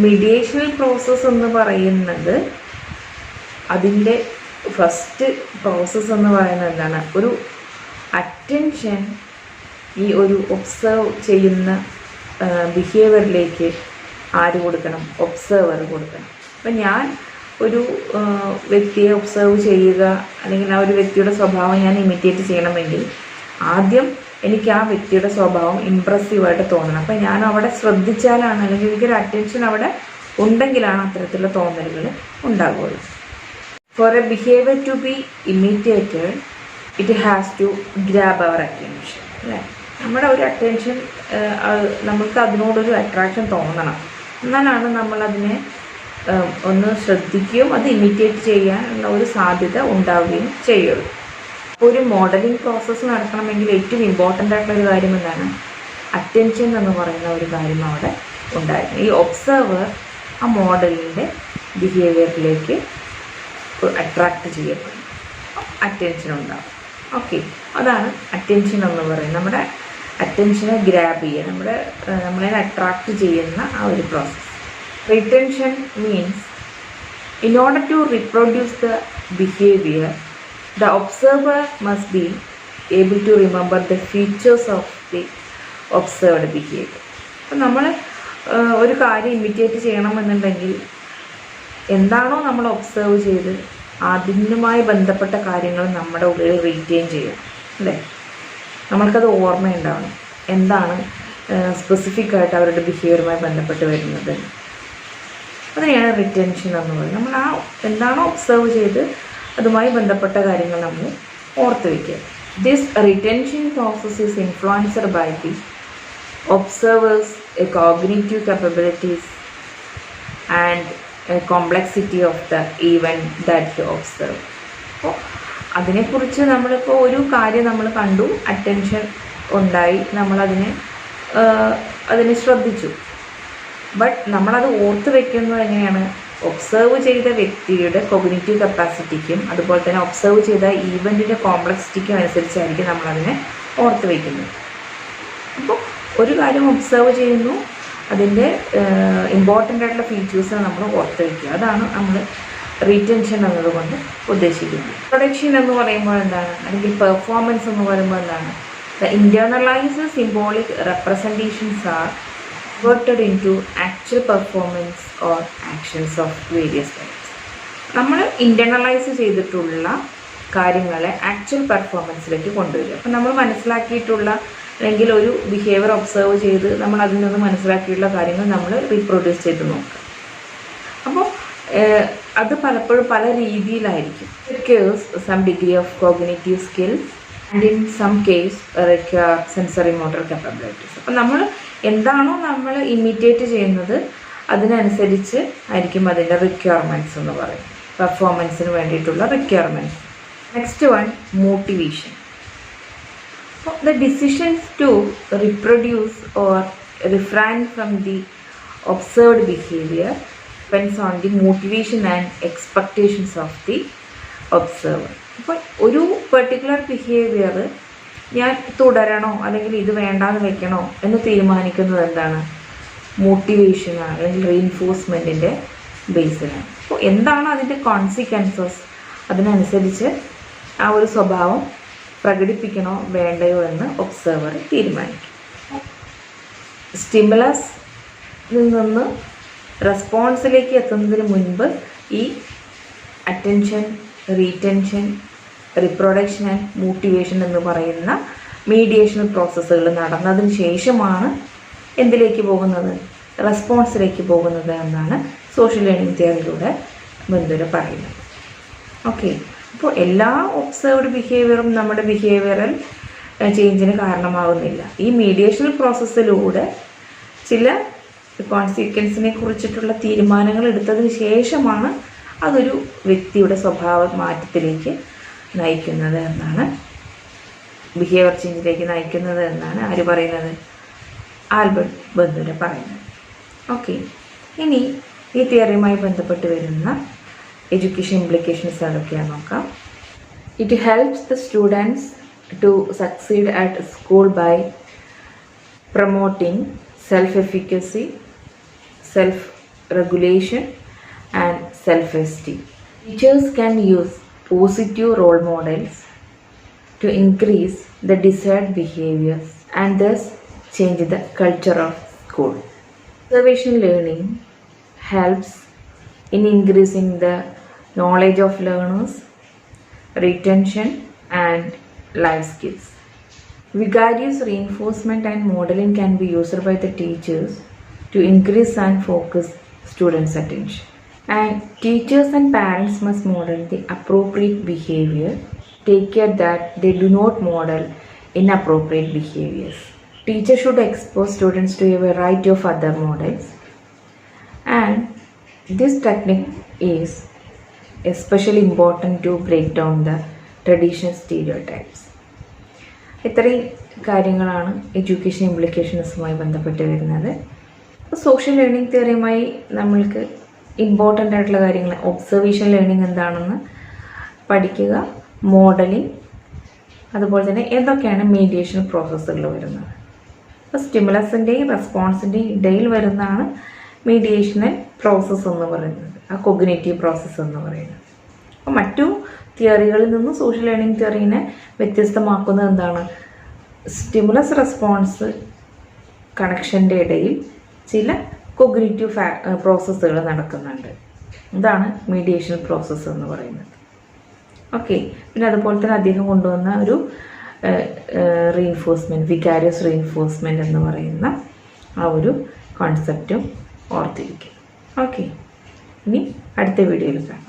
മീഡിയേഷണൽ പ്രോസസ്സ് എന്ന് പറയുന്നത്, അതിൻ്റെ ഫസ്റ്റ് പ്രോസസ്സ് എന്ന് പറയുന്നത് എന്താണ്? ഒരു അറ്റൻഷൻ ഈ ഒരു ഒബ്സർവ് ചെയ്യുന്ന ബിഹേവിയറിലേക്ക് ആര് കൊടുക്കണം? ഒബ്സർവർ കൊടുക്കണം. അപ്പം ഞാൻ ഒരു വ്യക്തിയെ ഒബ്സർവ് ചെയ്യുക, അല്ലെങ്കിൽ ആ ഒരു വ്യക്തിയുടെ സ്വഭാവം ഞാൻ ഇമിറ്റേറ്റ് ചെയ്യണമെങ്കിൽ ആദ്യം എനിക്ക് ആ വ്യക്തിയുടെ സ്വഭാവം ഇമ്പ്രസീവായിട്ട് തോന്നണം. അപ്പം ഞാൻ അവിടെ ശ്രദ്ധിച്ചാലാണ്, അല്ലെങ്കിൽ എനിക്കൊരു അറ്റൻഷൻ അവിടെ ഉണ്ടെങ്കിലാണ് അത്തരത്തിലുള്ള തോന്നലുകൾ ഉണ്ടാകുള്ളൂ. For a behaviour to be imitated, it has to grab our attention. അല്ലേ? നമ്മുടെ ഒരു അറ്റൻഷൻ, നമുക്ക് അതിനോടൊരു അട്രാക്ഷൻ തോന്നണം. എന്നാലാണ് നമ്മളതിനെ ഒന്ന് ശ്രദ്ധിക്കുകയും അത് ഇമിറ്റേറ്റ് ചെയ്യാനുള്ള ഒരു സാധ്യത ഉണ്ടാവുകയും ചെയ്യുള്ളൂ. ഒരു മോഡലിംഗ് പ്രോസസ്സ് നടക്കണമെങ്കിൽ ഏറ്റവും ഇമ്പോർട്ടൻ്റ് ആയിട്ടുള്ളൊരു കാര്യം എന്താണ്? അറ്റൻഷൻ എന്ന് പറയുന്ന ഒരു കാര്യം അവിടെ ഉണ്ടായിരുന്നു. ഈ ഒബ്സർവർ ആ മോഡലിൻ്റെ ബിഹേവിയറിലേക്ക് അട്രാക്റ്റ് ചെയ്യപ്പെടും, അറ്റൻഷൻ ഉണ്ടാകും. ഓക്കെ, അതാണ് അറ്റൻഷൻ എന്ന് പറയുന്നത്. നമ്മുടെ അറ്റൻഷനെ ഗ്രാബ് ചെയ്യുക, നമ്മളെ അട്രാക്റ്റ് ചെയ്യുന്ന ആ ഒരു process. Retention means in order to reproduce the behaviour, the observer must be able to remember the features of the observed behaviour. അപ്പം നമ്മൾ ഒരു കാര്യം ഇമിറ്റേറ്റ് ചെയ്യണമെന്നുണ്ടെങ്കിൽ എന്താണോ നമ്മൾ ഒബ്സർവ് ചെയ്ത് അതിനുമായി ബന്ധപ്പെട്ട കാര്യങ്ങൾ നമ്മുടെ ഉള്ളിൽ റീറ്റെയിൻ ചെയ്യണം. അല്ലേ? നമ്മൾക്കത് ഓർമ്മയുണ്ടാവണം, എന്താണ് സ്പെസിഫിക് ആയിട്ട് അവരുടെ ബിഹേവിയറുമായി ബന്ധപ്പെട്ട് വരുന്നത്. അതിനെയാണ് റിറ്റൻഷൻ എന്ന് പറയുന്നത്. നമ്മൾ ആ എന്താണോ ഒബ്സർവ് ചെയ്ത് അതുമായി ബന്ധപ്പെട്ട കാര്യങ്ങൾ നമ്മൾ ഓർത്ത് വയ്ക്കുക. This retention process is influenced by the observer's cognitive capabilities and complexity of the event that you observe. അപ്പോൾ അതിനെക്കുറിച്ച് നമ്മളിപ്പോൾ ഒരു കാര്യം നമ്മൾ കണ്ടു, അറ്റൻഷൻ ഉണ്ടായി, അതിനെ ശ്രദ്ധിച്ചു. ബട്ട് നമ്മളത് ഓർത്ത് വയ്ക്കുന്നത് എങ്ങനെയാണ്? ഒബ്സർവ് ചെയ്ത വ്യക്തിയുടെ കോഗ്നിറ്റീവ് കപ്പാസിറ്റിക്കും അതുപോലെ തന്നെ ഒബ്സർവ് ചെയ്ത ഈവൻറ്റിൻ്റെ കോംപ്ലക്സിറ്റിക്കും അനുസരിച്ചായിരിക്കും നമ്മളതിനെ ഓർത്ത് വയ്ക്കുന്നത്. അപ്പോൾ ഒരു കാര്യം ഒബ്സർവ് ചെയ്യുന്നു, അതിൻ്റെ ഇമ്പോർട്ടൻ്റ് ആയിട്ടുള്ള ഫീച്ചേഴ്സ് നമ്മൾ ഓർത്ത് വയ്ക്കുക. അതാണ് നമ്മൾ റീറ്റൻഷൻ എന്നതുകൊണ്ട് ഉദ്ദേശിക്കുന്നത്. പ്രൊഡക്ഷൻ എന്ന് പറയുമ്പോൾ എന്താണ്, അല്ലെങ്കിൽ പെർഫോമൻസ് എന്ന് പറയുമ്പോൾ എന്താണ്? The internalised symbolic representations are converted into actual performance or actions of various types. നമ്മൾ ഇൻറ്റേർണലൈസ് ചെയ്തിട്ടുള്ള കാര്യങ്ങളെ ആക്ച്വൽ പെർഫോമൻസിലേക്ക് കൊണ്ടുവരിക. അപ്പം നമ്മൾ മനസ്സിലാക്കിയിട്ടുള്ള അല്ലെങ്കിൽ ഒരു ബിഹേവിയർ ഒബ്സർവ് ചെയ്ത് നമ്മൾ അതിൽ നിന്ന് മനസ്സിലാക്കിയിട്ടുള്ള കാര്യങ്ങൾ നമ്മൾ റീപ്രൊഡ്യൂസ് ചെയ്ത് നോക്കുക. അപ്പോൾ അത് പലപ്പോഴും പല രീതിയിലായിരിക്കും. Requires some degree of cognitive skills and in some case require sensory motor capabilities. അപ്പം നമ്മൾ എന്താണോ നമ്മൾ ഇമിറ്റേറ്റ് ചെയ്യുന്നത് അതിനനുസരിച്ച് ആയിരിക്കും അതിൻ്റെ റിക്വയർമെൻറ്റ്സ് എന്ന് പറയും, പെർഫോമൻസിന് വേണ്ടിയിട്ടുള്ള requirements. Next one, motivation. So the decisions to reproduce or refrain from the observed behavior depends on the motivation and expectations of the observer. അപ്പോൾ ഒരു പെർട്ടിക്കുലർ ബിഹേവിയർ ഞാൻ തുടരണോ അല്ലെങ്കിൽ ഇത് വേണ്ടാന്ന് വെക്കണോ എന്ന് തീരുമാനിക്കുന്നത് എന്താണ്? മോട്ടിവേഷനാണ്, അല്ലെങ്കിൽ റീഇൻഫോഴ്സ്മെൻറ്റിൻ്റെ ബേസിലാണ്. അപ്പോൾ എന്താണ് അതിൻ്റെ കോൺസിക്വൻസസ്, അതിനനുസരിച്ച് ആ ഒരു സ്വഭാവം പ്രകടിപ്പിക്കണോ വേണ്ടയോ എന്ന് ഒബ്സർവർ തീരുമാനിക്കും. സ്റ്റിമുലസിൽ നിന്ന് റെസ്പോൺസിലേക്ക് എത്തുന്നതിന് മുൻപ് ഈ attention, retention, reproduction and motivation എന്ന് പറയുന്ന മീഡിയേഷൻ പ്രോസസ്സുകൾ നടന്നതിന് ശേഷമാണ് എന്തിലേക്ക് പോകുന്നത്? റെസ്പോൺസിലേക്ക് പോകുന്നത് എന്നാണ് സോഷ്യൽ ലേണിംഗ് തിയറിയിലൂടെ ബന്ധുര പറയുന്നത്. ഓക്കെ, അപ്പോൾ എല്ലാ ഒബ്സർവ്ഡ് ബിഹേവിയറും നമ്മുടെ ബിഹേവിയറൽ ചേഞ്ചിന് കാരണമാകുന്നില്ല. ഈ മീഡിയേഷണൽ പ്രോസസ്സിലൂടെ ചില കോൺസിക്വൻസിനെ കുറിച്ചിട്ടുള്ള തീരുമാനങ്ങൾ എടുത്തതിന് ശേഷമാണ് അതൊരു വ്യക്തിയുടെ സ്വഭാവ മാറ്റത്തിലേക്ക് നയിക്കുന്നത് എന്നാണ്, ബിഹേവിയർ ചേഞ്ചിലേക്ക് നയിക്കുന്നത് എന്നാണ് ആര് പറയുന്നത്? ആൽബർട്ട് ബന്ധുര പറയുന്നത്. ഓക്കെ, ഇനി ഈ തിയറിയുമായി ബന്ധപ്പെട്ട് വരുന്ന എഡ്യൂക്കേഷൻ ഇംപ്ലിക്കേഷൻസ് ഏതൊക്കെയാണെന്ന് നോക്കാം. It helps the students to succeed at school by promoting self-efficacy, self-regulation and self-esteem. Teachers can use positive role models to increase the desired behaviors and thus change the culture of school. Observational learning helps in increasing the knowledge of learners, retention and life skills. Vicarious reinforcement and modeling can be used by the teachers to increase and focus students' attention. And teachers and parents must model the appropriate behavior. Take care that they do not model inappropriate behaviors. Teachers should expose students to a variety of other models. And this technique is especially important to break down the traditional stereotypes. ഇത്രയും കാര്യങ്ങളാണ് education ഇംപ്ലിക്കേഷൻസുമായി ബന്ധപ്പെട്ട് വരുന്നത്. Social learning തിയറിയുമായി നമ്മൾക്ക് important ആയിട്ടുള്ള കാര്യങ്ങൾ, observation learning എന്താണെന്ന് പഠിക്കുക, modelling, അതുപോലെ തന്നെ എന്തൊക്കെയാണ് മീഡിയേഷൻ പ്രോസസ്സുകൾ വരുന്നത്. അപ്പോൾ സ്റ്റിമുലസിൻ്റെയും റെസ്പോൺസിൻ്റെയും ഇടയിൽ വരുന്നതാണ് മീഡിയേഷണൽ പ്രോസസ്സ് എന്ന് പറയുന്നത്, ആ കൊഗ്നിറ്റീവ് പ്രോസസ്സ് എന്ന് പറയുന്നത്. അപ്പോൾ മറ്റു തിയറികളിൽ നിന്ന് സോഷ്യൽ ലേണിംഗ് തിയറീനെ വ്യത്യസ്തമാക്കുന്നത് എന്താണ്? സ്റ്റിമുലസ് റെസ്പോൺസ് കണക്ഷൻ്റെ ഇടയിൽ ചില കൊഗ്നിറ്റീവ് പ്രോസസ്സുകൾ നടക്കുന്നുണ്ട്. ഇതാണ് മീഡിയേഷൻ പ്രോസസ്സ് എന്ന് പറയുന്നത്. ഓക്കെ, പിന്നെ അതുപോലെ തന്നെ അദ്ദേഹം കൊണ്ടുവന്ന ഒരു റീഇൻഫോഴ്സ്മെൻറ്റ്, വികാരിയസ് റീഇൻഫോഴ്സ്മെൻറ്റ് എന്ന് പറയുന്ന ആ ഒരു കോൺസെപ്റ്റും ഓർത്തിരിക്കും. ഓക്കെ, ഇനി അടുത്ത വീഡിയോയിൽ കാണാം.